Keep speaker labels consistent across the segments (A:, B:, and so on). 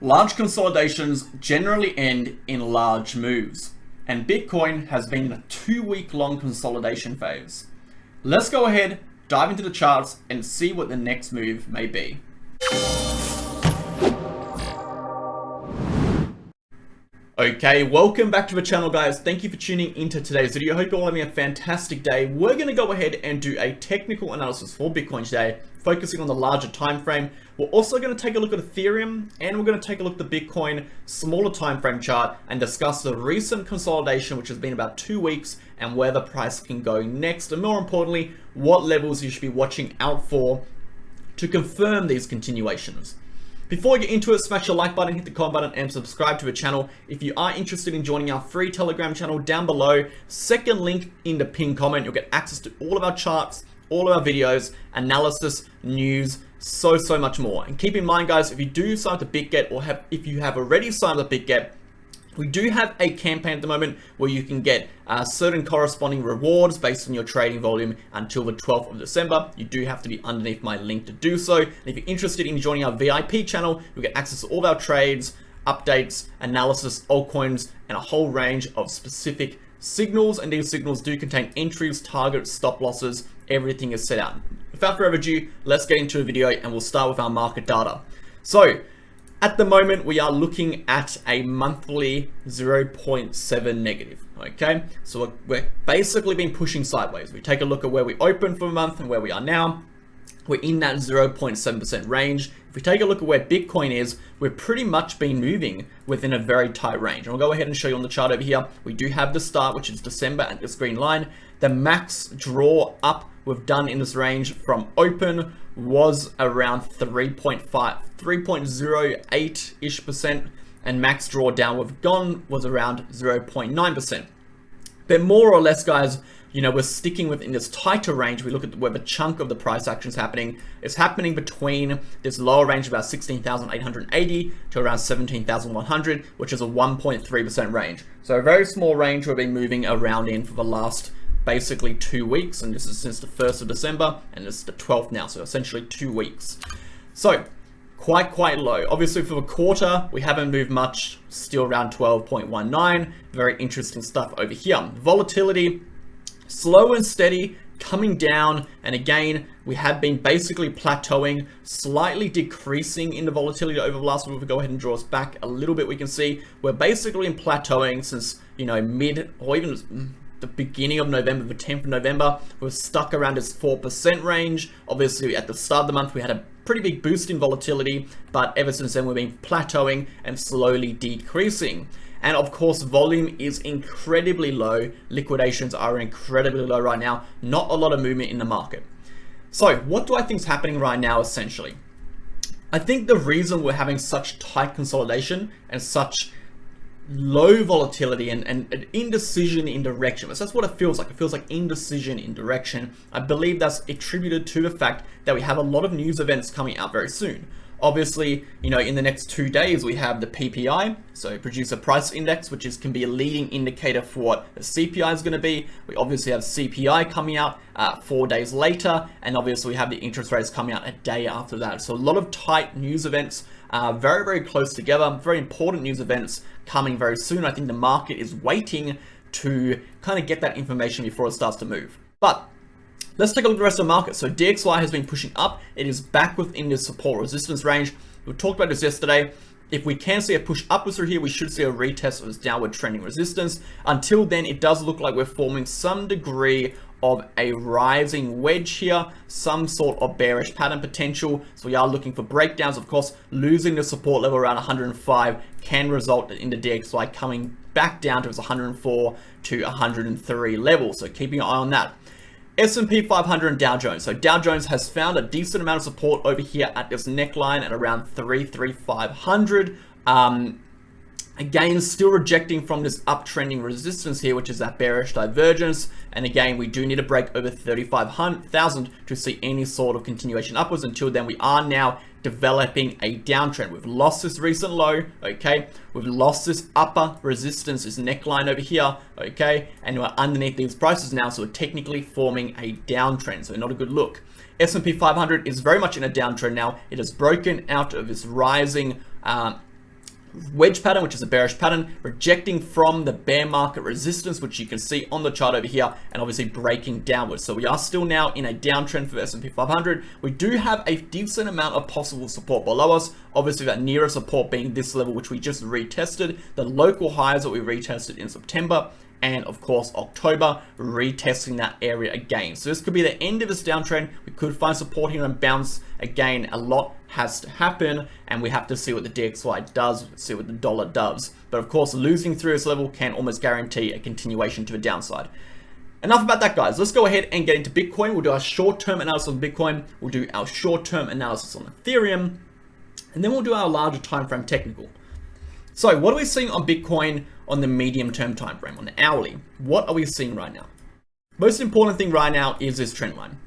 A: Large consolidations generally end in large moves, and Bitcoin has been in a 2-week long consolidation phase. Let's go ahead, dive into the charts, and see what the next move may be. Okay, welcome back to the channel, guys. Thank you for tuning into today's video. I hope you're all having a fantastic day. We're going to go ahead and do a technical analysis for Bitcoin today, focusing on the larger time frame. We're also going to take a look at Ethereum, and we're going to take a look at the Bitcoin smaller time frame chart and discuss the recent consolidation, which has been about 2 weeks, and where the price can go next, and more importantly, what levels you should be watching out for to confirm these continuations. Before we get into it, smash the like button, hit the comment button, and subscribe to the channel. If you are interested in joining our free Telegram channel down below, second link in the pinned comment, you'll get access to all of our charts, all of our videos, analysis, news, so much more. And keep in mind, guys, if you do sign up to Bitget, or if you have already signed up to Bitget, we do have a campaign at the moment where you can get certain corresponding rewards based on your trading volume until the 12th of December. You do have to be underneath my link to do so. And if you're interested in joining our VIP channel, you'll get access to all of our trades, updates, analysis, altcoins, and a whole range of specific signals. And these signals do contain entries, targets, stop losses. Everything is set out. Without further ado, let's get into a video, and we'll start with our market data. So, at the moment, we are looking at a monthly 0.7 negative, okay? So we're basically been pushing sideways. We take a look at where we opened for a month and where we are now. We're in that 0.7% range. If we take a look at where Bitcoin is, we've pretty much been moving within a very tight range. And I'll go ahead and show you on the chart over here. We do have the start, which is December at this green line. The max draw up we've done in this range from open was around 3.08-ish%, and max drawdown we've gone was around 0.9%. But more or less, guys, you know, we're sticking within this tighter range. We look at where the chunk of the price action is happening. It's happening between this lower range of about 16,880 to around 17,100, which is a 1.3% range. So a very small range we've been moving around in for the last basically 2 weeks, and this is since the 1st of December, and it's the 12th now, so essentially 2 weeks. So quite low. Obviously for the quarter, we haven't moved much, still around 12.19. Very interesting stuff over here. Volatility, slow and steady, coming down, and again, we have been basically plateauing, slightly decreasing in the volatility over the last week. If we go ahead and draw us back a little bit, we can see we're basically in plateauing since, you know, mid or even the beginning of November, the 10th of November. We're stuck around this 4% range. Obviously at the start of the month, we had a pretty big boost in volatility, but ever since then, we've been plateauing and slowly decreasing. And of course, volume is incredibly low. Liquidations are incredibly low right now. Not a lot of movement in the market. So what do I think is happening right now, essentially? I think the reason we're having such tight consolidation and such low volatility and indecision in direction. That's what it feels like. It feels like indecision in direction. I believe that's attributed to the fact that we have a lot of news events coming out very soon. Obviously, you know, in the next 2 days, we have the PPI, so Producer Price Index, which can be a leading indicator for what the CPI is going to be. We obviously have CPI coming out 4 days later, and obviously we have the interest rates coming out a day after that. So a lot of tight news events, very close together, very important news events coming very soon. I think the market is waiting to kind of get that information before it starts to move. But let's take a look at the rest of the market. So DXY has been pushing up. It is back within the support resistance range. We talked about this yesterday. If we can see a push upwards through here, we should see a retest of this downward trending resistance. Until then, it does look like we're forming some degree of a rising wedge here, some sort of bearish pattern potential. So we are looking for breakdowns. Of course, losing the support level around 105 can result in the DXY coming back down to its 104 to 103 level. So keeping an eye on that. S&P 500 and Dow Jones. So Dow Jones has found a decent amount of support over here at this neckline at around 33500. Again, still rejecting from this uptrending resistance here, which is that bearish divergence. And again, we do need to break over 35,000 to see any sort of continuation upwards. Until then, we are now developing a downtrend. We've lost this recent low, okay? We've lost this upper resistance, this neckline over here, okay? And we're underneath these prices now, so we're technically forming a downtrend, so not a good look. S&P 500 is very much in a downtrend now. It has broken out of this rising wedge pattern, which is a bearish pattern, rejecting from the bear market resistance, which you can see on the chart over here, and obviously breaking downwards. So we are still now in a downtrend for the S&P 500. We do have a decent amount of possible support below us. Obviously that nearest support being this level, which we just retested, the local highs that we retested in September, and of course October, retesting that area again. So this could be the end of this downtrend. We could find support here and bounce again. A lot has to happen, and we have to see what the DXY does, see what the dollar does. But of course, losing through this level can almost guarantee a continuation to the downside. Enough about that, guys. Let's go ahead and get into Bitcoin. We'll do our short-term analysis on Bitcoin. We'll do our short-term analysis on Ethereum, and then we'll do our larger time frame technical. So what are we seeing on Bitcoin on the medium-term time frame, on the hourly? What are we seeing right now? Most important thing right now is this trend line.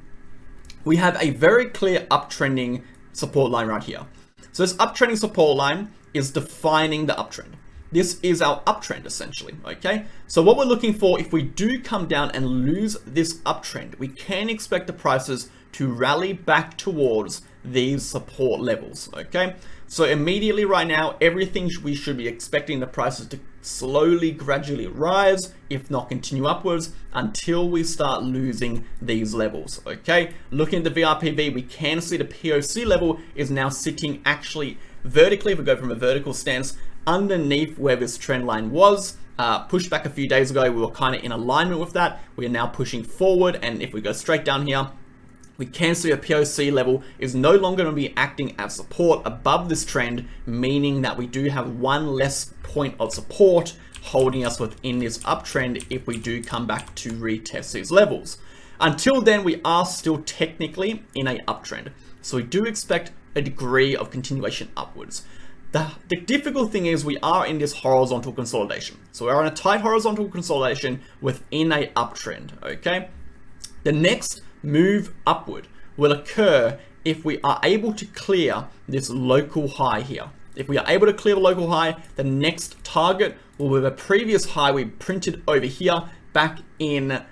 A: We have a very clear uptrending support line right here. So this uptrending support line is defining the uptrend. This is our uptrend essentially, okay? So what we're looking for, if we do come down and lose this uptrend, we can expect the prices to rally back towards these support levels, okay? So immediately right now, everything we should be expecting the prices to slowly, gradually rise, if not continue upwards, until we start losing these levels, okay? Looking at the VRPV, we can see the POC level is now sitting actually vertically, if we go from a vertical stance, underneath where this trend line was. Pushed back a few days ago, we were kind of in alignment with that. We are now pushing forward, and if we go straight down here, we can see a POC level is no longer going to be acting as support above this trend, meaning that we do have one less point of support holding us within this uptrend if we do come back to retest these levels. Until then, we are still technically in a uptrend. So we do expect a degree of continuation upwards. The difficult thing is we are in this horizontal consolidation. So we're in a tight horizontal consolidation within a uptrend, okay? The next move upward will occur if we are able to clear this local high here. If we are able to clear the local high, the next target will be the previous high we printed over here back in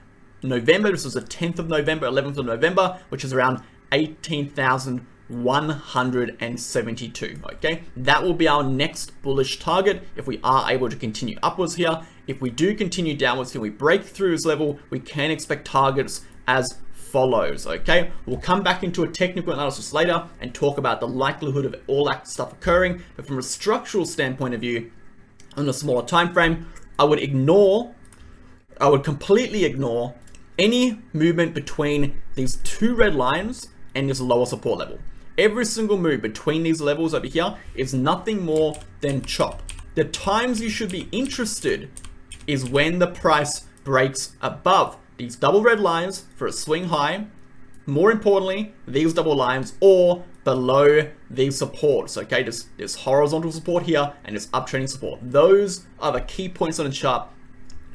A: November. This was the 10th of November, 11th of November, which is around 18,172, okay? That will be our next bullish target if we are able to continue upwards here. If we do continue downwards here, we break through this level, we can expect targets as follows, okay? We'll come back into a technical analysis later and talk about the likelihood of all that stuff occurring, but from a structural standpoint of view, on a smaller time frame, I would completely ignore any movement between these two red lines and this lower support level. Every single move between these levels over here is nothing more than chop. The times you should be interested is when the price breaks above these double red lines for a swing high, more importantly, these double lines, or below these supports, okay? This horizontal support here and this uptrending support. Those are the key points on the chart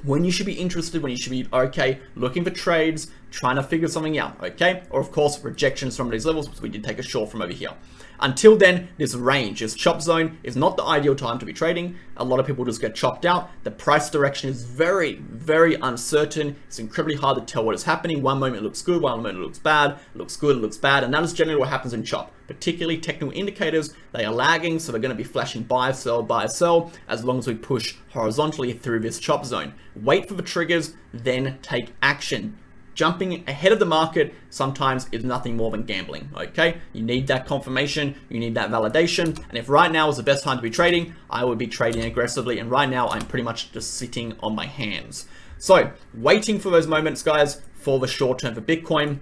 A: when you should be interested, when you should be, okay, looking for trades, trying to figure something out, okay? Or of course, rejections from these levels, because we did take a short from over here. Until then, this range, this chop zone is not the ideal time to be trading. A lot of people just get chopped out. The price direction is very, very uncertain. It's incredibly hard to tell what is happening. One moment it looks good, one moment it looks bad, it looks good, it looks bad. And that is generally what happens in chop. Particularly technical indicators, they are lagging, so they're going to be flashing buy, sell, as long as we push horizontally through this chop zone. Wait for the triggers, then take action. Jumping ahead of the market sometimes is nothing more than gambling, okay? You need that confirmation, you need that validation, and if right now is the best time to be trading, I would be trading aggressively, and right now I'm pretty much just sitting on my hands. So, waiting for those moments, guys, for the short term for Bitcoin.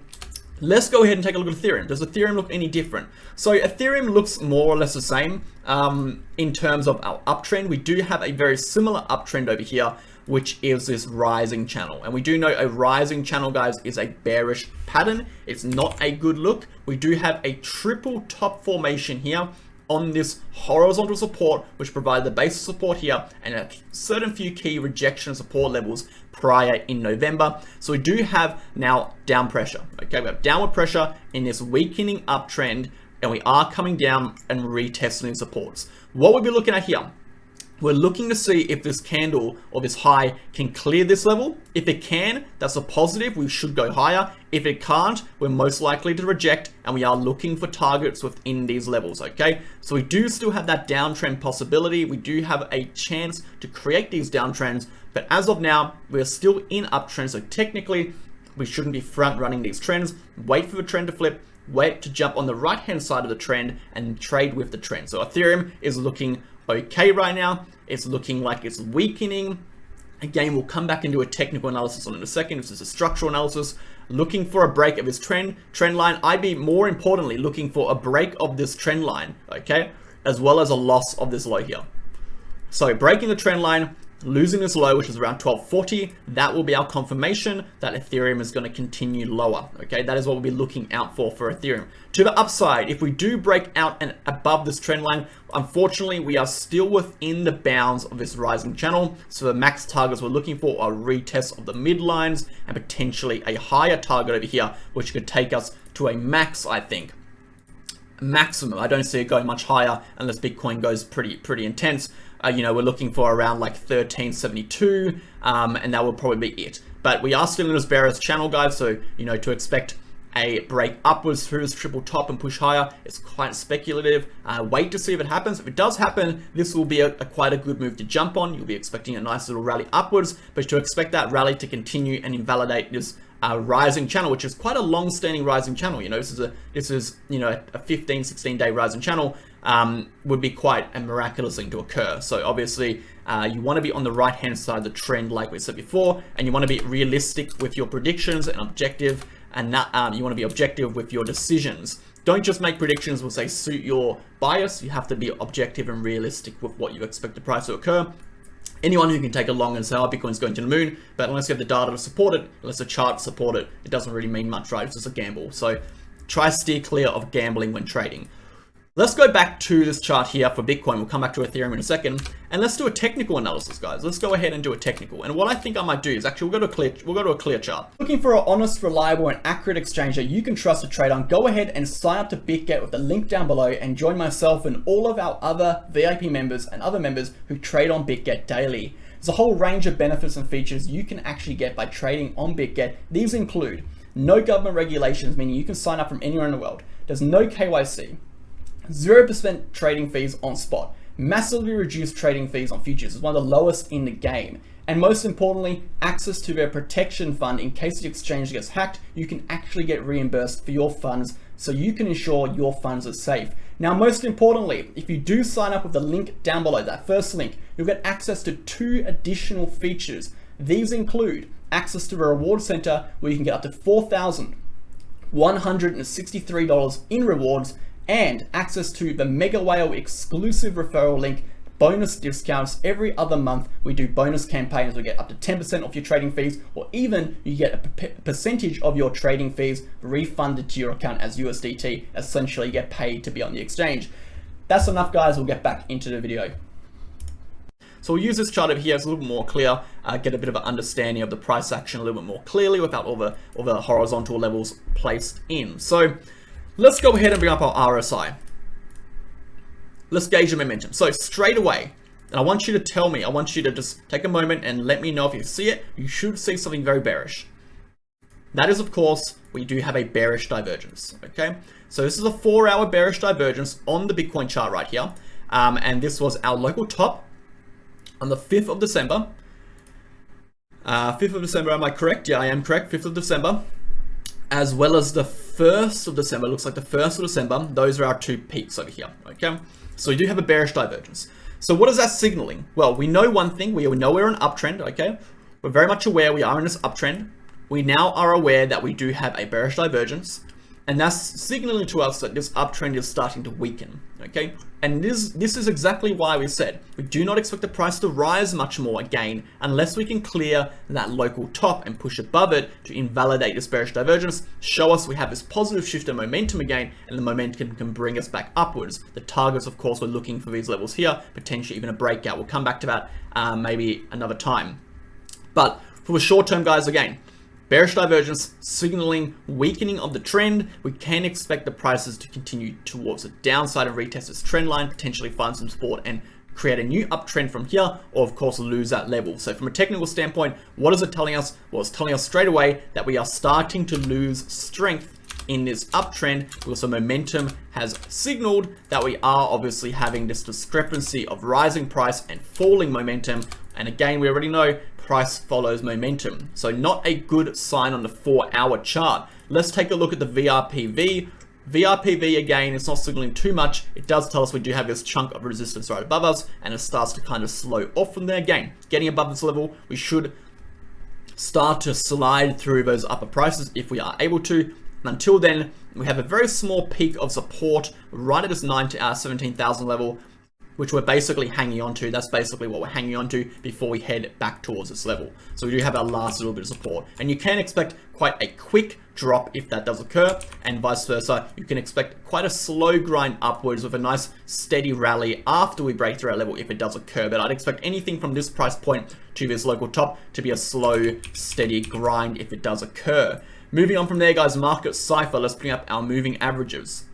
A: Let's go ahead and take a look at Ethereum. Does Ethereum look any different? So Ethereum looks more or less the same in terms of our uptrend. We do have a very similar uptrend over here, which is this rising channel. And we do know a rising channel, guys, is a bearish pattern. It's not a good look. We do have a triple top formation here on this horizontal support, which provide the base support here and a certain few key rejection support levels prior in November. So we do have now down pressure, okay? We have downward pressure in this weakening uptrend, and we are coming down and retesting supports. What we'll be looking at here, We're looking to see if this candle or this high can clear this level. If it can, that's a positive. We should go higher. If it can't, we're most likely to reject, and we are looking for targets within these levels, okay? So we do still have that downtrend possibility. We do have a chance to create these downtrends, but as of now, we're still in uptrend. So technically, we shouldn't be front running these trends. Wait for the trend to flip, wait to jump on the right-hand side of the trend and trade with the trend. So Ethereum is looking okay right now. It's looking like it's weakening. Again, we'll come back into a technical analysis on in a second. This is a structural analysis. Looking for a break of this trend line. I'd be more importantly looking for a break of this trend line, okay? As well as a loss of this low here. So breaking the trend line, losing this low, which is around 1240, that will be our confirmation that Ethereum is going to continue lower. Okay, that is what we'll be looking out for Ethereum. To the upside, if we do break out and above this trend line, unfortunately, we are still within the bounds of this rising channel. So the max targets we're looking for are retests of the midlines and potentially a higher target over here, which could take us to a max, I think. Maximum. I don't see it going much higher unless Bitcoin goes pretty intense. You know, we're looking for around like 1372, and that will probably be it. But we are still in this bearish channel, guys. So, you know, to expect a break upwards through this triple top and push higher, it's quite speculative. Wait to see if it happens. If it does happen, this will be quite a good move to jump on. You'll be expecting a nice little rally upwards, but to expect that rally to continue and invalidate this rising channel, which is quite a long-standing rising channel. You know, this is you know, a 15-16 day rising channel, would be quite a miraculous thing to occur. So obviously, you want to be on the right-hand side of the trend, like we said before, and you want to be realistic with your predictions and objective, and that you want to be objective with your decisions. Don't just make predictions which say suit your bias. You have to be objective and realistic with what you expect the price to occur. Anyone who can take a long and say, oh, Bitcoin's going to the moon, but unless you have the data to support it, unless the chart support it, it doesn't really mean much, right? It's just a gamble. So try to steer clear of gambling when trading. Let's go back to this chart here for Bitcoin. We'll come back to Ethereum in a second, and let's do a technical analysis, guys. Let's go ahead and do a technical. And what I think I might do is actually we'll go to a clear chart. Looking for an honest, reliable, and accurate exchange that you can trust to trade on, go ahead and sign up to Bitget with the link down below and join myself and all of our other VIP members and other members who trade on Bitget daily. There's a whole range of benefits and features you can actually get by trading on Bitget. These include no government regulations, meaning you can sign up from anywhere in the world. There's no KYC. 0% trading fees on spot, massively reduced trading fees on futures, is one of the lowest in the game, and most importantly, access to their protection fund. In case the exchange gets hacked, you can actually get reimbursed for your funds, so you can ensure your funds are safe. Now, most importantly, if you do sign up with the link down below, that first link, you'll get access to 2 additional features. These include access to a reward center where you can get up to $4,163 in rewards, and access to the MegaWhale exclusive referral link, bonus discounts. Every other month we do bonus campaigns. We get up to 10% off your trading fees, or even you get a percentage of your trading fees refunded to your account as USDT. Essentially, you get paid to be on the exchange. That's enough, guys. We'll get back into the video. So we'll use this chart over here. It's a little bit more clear, get a bit of an understanding of the price action a little bit more clearly without all the horizontal levels placed in. So let's go ahead and bring up our RSI. Let's gauge the momentum. So straight away, and I want you to tell me, I want you to just take a moment and let me know if you see it. You should see something very bearish. That is, of course, we do have a bearish divergence, okay? So this is a 4-hour bearish divergence on the Bitcoin chart right here. And this was our local top on the 5th of December. 5th of December, am I correct? Yeah, I am correct, 5th of December. As well as the 1st of December, looks like the 1st of December, those are our 2 peaks over here, okay? So we do have a bearish divergence. So what is that signaling? Well, we know one thing, we know we're in an uptrend, okay? We're very much aware we are in this uptrend. We now are aware that we do have a bearish divergence, and that's signaling to us that this uptrend is starting to weaken, okay? And this is exactly why we said we do not expect the price to rise much more again unless we can clear that local top and push above it to invalidate this bearish divergence, show us we have this positive shift in momentum again, and the momentum can bring us back upwards. The targets, of course, we're looking for these levels here, potentially even a breakout. We'll come back to that maybe another time. But for the short term, guys, again, bearish divergence signaling weakening of the trend. We can expect the prices to continue towards the downside and retest this trend line, potentially find some support and create a new uptrend from here, or of course lose that level. So from a technical standpoint, what is it telling us? Well, it's telling us straight away that we are starting to lose strength in this uptrend, because the momentum has signaled that we are obviously having this discrepancy of rising price and falling momentum. And again, we already know price follows momentum. So not a good sign on the 4-hour chart. Let's take a look at the VRPV. VRPV, again, it's not signaling too much. It does tell us we do have this chunk of resistance right above us, and it starts to kind of slow off from there. Again, getting above this level, we should start to slide through those upper prices if we are able to. Until then, we have a very small peak of support right at this 17,000 level, which we're basically hanging on to. That's basically what we're hanging on to before we head back towards this level. So we do have our last little bit of support, and you can expect quite a quick drop if that does occur, and vice versa. You can expect quite a slow grind upwards with a nice steady rally after we break through our level if it does occur. But I'd expect anything from this price point to this local top to be a slow, steady grind if it does occur. Moving on from there, guys, market cipher. Let's bring up our moving averages.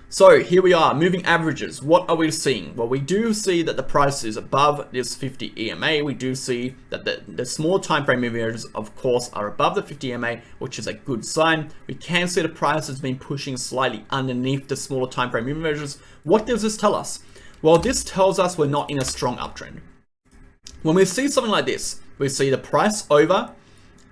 A: So here we are, moving averages. What are we seeing? Well, we do see that the price is above this 50 EMA. We do see that the small time frame moving averages, of course, are above the 50 EMA, which is a good sign. We can see the price has been pushing slightly underneath the smaller time frame moving averages. What does this tell us? Well, this tells us we're not in a strong uptrend. When we see something like this, we see the price over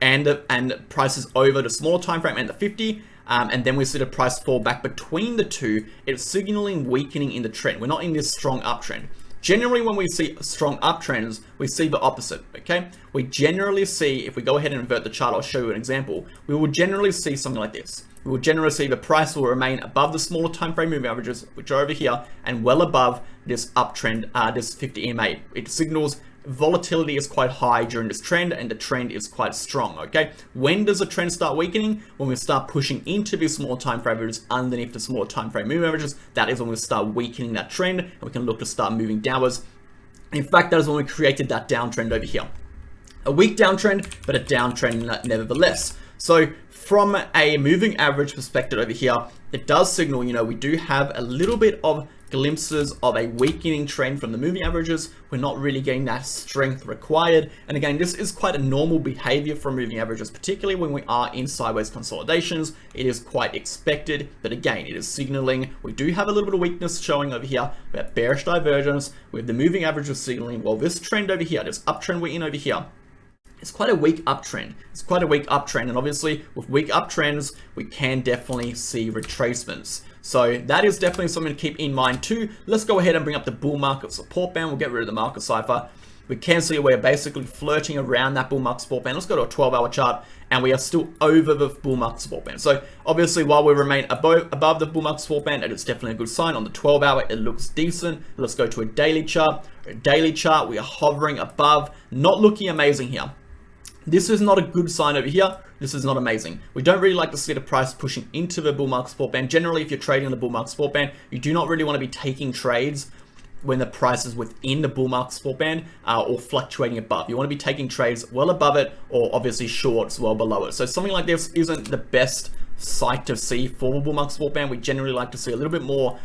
A: and prices over the smaller time frame and the 50, and then we see the price fall back between the two. It's signaling weakening in the trend. We're not in this strong uptrend. Generally, when we see strong uptrends, we see the opposite, okay? We generally see, if we go ahead and invert the chart, I'll show you an example. We will generally see something like this. We will generally see the price will remain above the smaller time frame moving averages, which are over here, and well above this uptrend, this 50 EMA. It signals volatility is quite high during this trend, and the trend is quite strong, okay? When does the trend start weakening? When we start pushing into these small time frame averages underneath the smaller time frame moving averages. That is when we start weakening that trend, and we can look to start moving downwards. In fact, that is when we created that downtrend over here. A weak downtrend, but a downtrend nevertheless. So from a moving average perspective over here, it does signal, you know, we do have a little bit of glimpses of a weakening trend from the moving averages. We're not really getting that strength required. And again, this is quite a normal behavior from moving averages, particularly when we are in sideways consolidations. It is quite expected, but again, it is signaling we do have a little bit of weakness showing over here. We have bearish divergence with the moving averages signaling, well, this trend over here, this uptrend we're in over here, it's quite a weak uptrend. It's quite a weak uptrend, and obviously with weak uptrends, we can definitely see retracements. So that is definitely something to keep in mind too. Let's go ahead and bring up the bull market support band. We'll get rid of the market cipher. We can see we're basically flirting around that bull market support band. Let's go to a 12-hour chart, and we are still over the bull market support band. So obviously, while we remain above the bull market support band, it is definitely a good sign. On the 12-hour, it looks decent. Let's go to a daily chart. A daily chart, we are hovering above, not looking amazing here. This is not a good sign over here. This is not amazing. We don't really like to see the price pushing into the bull market support band. Generally, if you're trading on the bull market support band, you do not really want to be taking trades when the price is within the bull market support band or fluctuating above. You want to be taking trades well above it, or obviously shorts well below it. So something like this isn't the best sight to see for the bull market support band. We generally like to see a little bit more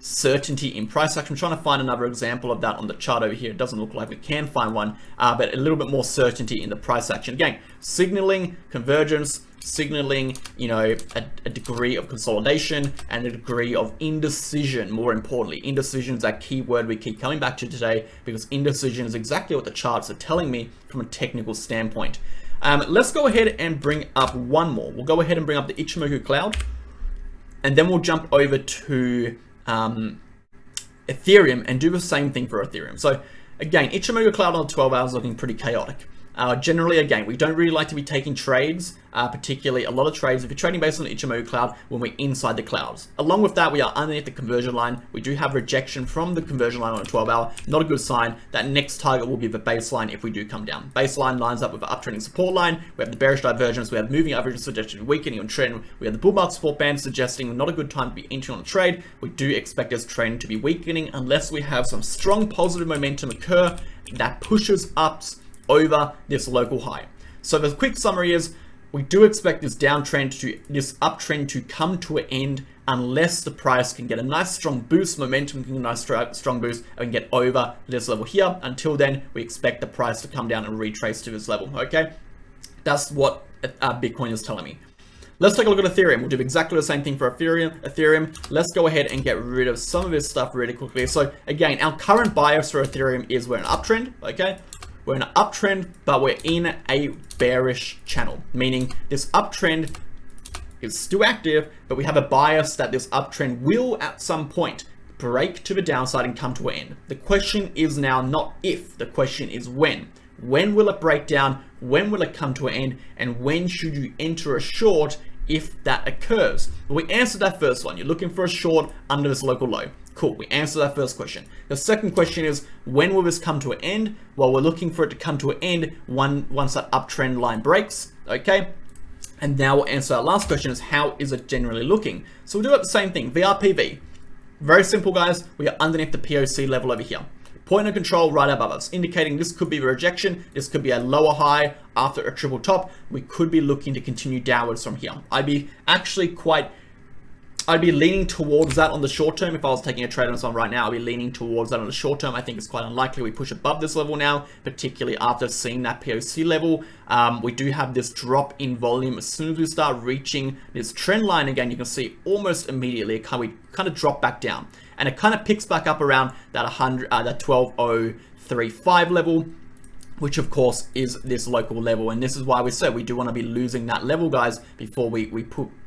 A: certainty in price action. I'm trying to find another example of that on the chart over here. It doesn't look like we can find one, but a little bit more certainty in the price action. Again, signaling convergence, signaling, you know, a degree of consolidation and a degree of indecision. More importantly, indecision is that key word we keep coming back to today, because indecision is exactly what the charts are telling me from a technical standpoint. Let's go ahead and bring up one more. We'll go ahead and bring up the Ichimoku cloud, and then we'll jump over to Ethereum and do the same thing for Ethereum. So again, Ichimoku cloud on the 12 hours looking pretty chaotic. Generally, again, we don't really like to be taking trades, particularly a lot of trades if you're trading based on the Ichimoku cloud when we're inside the clouds. Along with that, we are underneath the conversion line. We do have rejection from the conversion line on a 12-hour. Not a good sign. That next target will be the baseline if we do come down. Baseline lines up with the uptrending support line. We have the bearish divergence. We have moving averages suggesting weakening on trend. We have the bull market support band suggesting not a good time to be entering on a trade. We do expect this trend to be weakening unless we have some strong positive momentum occur that pushes up over this local high. So the quick summary is, we do expect this uptrend to come to an end unless the price can get a nice strong boost, momentum can get a nice strong boost, and get over this level here. Until then, we expect the price to come down and retrace to this level, okay? That's what Bitcoin is telling me. Let's take a look at Ethereum. We'll do exactly the same thing for Ethereum. Let's go ahead and get rid of some of this stuff really quickly. So again, our current bias for Ethereum is we're in an uptrend, okay? We're in an uptrend, but we're in a bearish channel, meaning this uptrend is still active, but we have a bias that this uptrend will at some point break to the downside and come to an end. The question is now not if, the question is when. When will it break down? When will it come to an end? And when should you enter a short if that occurs? We answered that first one. You're looking for a short under this local low. Cool, we answered that first question. The second question is, when will this come to an end? Well, we're looking for it to come to an end once that uptrend line breaks, okay? And now we'll answer our last question is, how is it generally looking? So we'll do it the same thing, VRPV. Very simple, guys. We are underneath the POC level over here. Point of control right above us, indicating this could be a rejection, this could be a lower high after a triple top. We could be looking to continue downwards from here. I'd be leaning towards that on the short term. If I was taking a trade on this one right now, I'd be leaning towards that on the short term. I think it's quite unlikely we push above this level now, particularly after seeing that POC level. We do have this drop in volume. As soon as we start reaching this trend line again, you can see almost immediately we kind of drop back down. And it kind of picks back up around that 12.035 level, which of course is this local level. And this is why we said we do want to be losing that level, guys, before we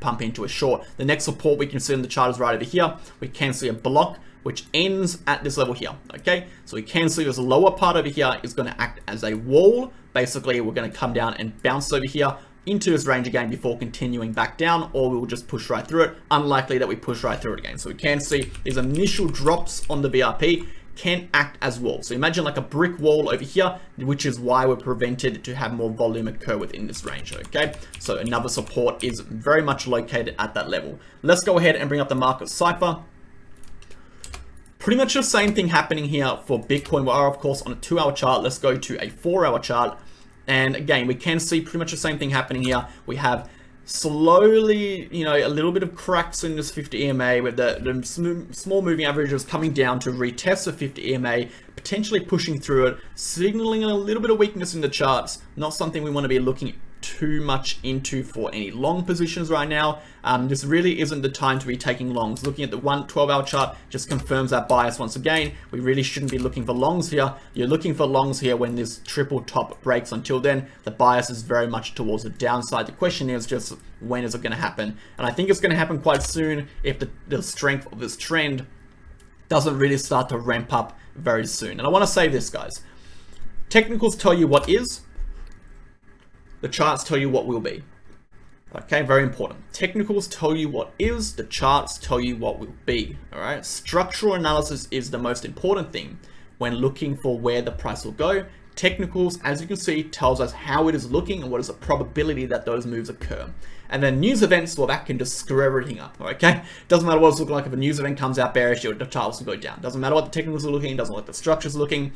A: pump into a short. The next support we can see in the chart is right over here. We can see a block which ends at this level here, okay? So we can see this lower part over here is going to act as a wall. Basically, we're going to come down and bounce over here into this range again before continuing back down, or we will just push right through it. Unlikely that we push right through it again. So we can see these initial drops on the VRP can act as walls. So imagine like a brick wall over here, which is why we're prevented to have more volume occur within this range, okay? So another support is very much located at that level. Let's go ahead and bring up the market cipher. Pretty much the same thing happening here for Bitcoin. We are, of course, on a 2-hour chart. Let's go to a 4-hour chart. And again, we can see pretty much the same thing happening here. We have slowly, a little bit of cracks in this 50 EMA with the small moving averages coming down to retest the 50 EMA, potentially pushing through it, signaling a little bit of weakness in the charts. Not something we want to be looking too much into for any long positions right now. This really isn't the time to be taking longs. Looking at the 12-hour chart just confirms that bias once again. We really shouldn't be looking for longs here. You're looking for longs here when this triple top breaks. Until then, the bias is very much towards the downside. The question is just, when is it going to happen? And I think it's going to happen quite soon if the strength of this trend doesn't really start to ramp up very soon. And I want to say this, guys. Technicals tell you what is. The charts tell you what will be. Okay, very important. Technicals tell you what is, the charts tell you what will be. All right, structural analysis is the most important thing when looking for where the price will go. Technicals, as you can see, tells us how it is looking and what is the probability that those moves occur. And then news events, well, that can just screw everything up, okay? Doesn't matter what it's looking like. If a news event comes out bearish, the charts will go down. Doesn't matter what the technicals are looking, doesn't matter what the structures are looking.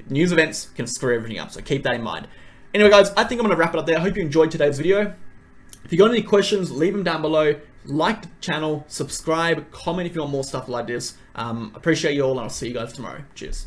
A: News events can screw everything up, so keep that in mind. Anyway, guys, I think I'm going to wrap it up there. I hope you enjoyed today's video. If you got any questions, leave them down below. Like the channel, subscribe, comment if you want more stuff like this. Appreciate you all, and I'll see you guys tomorrow. Cheers.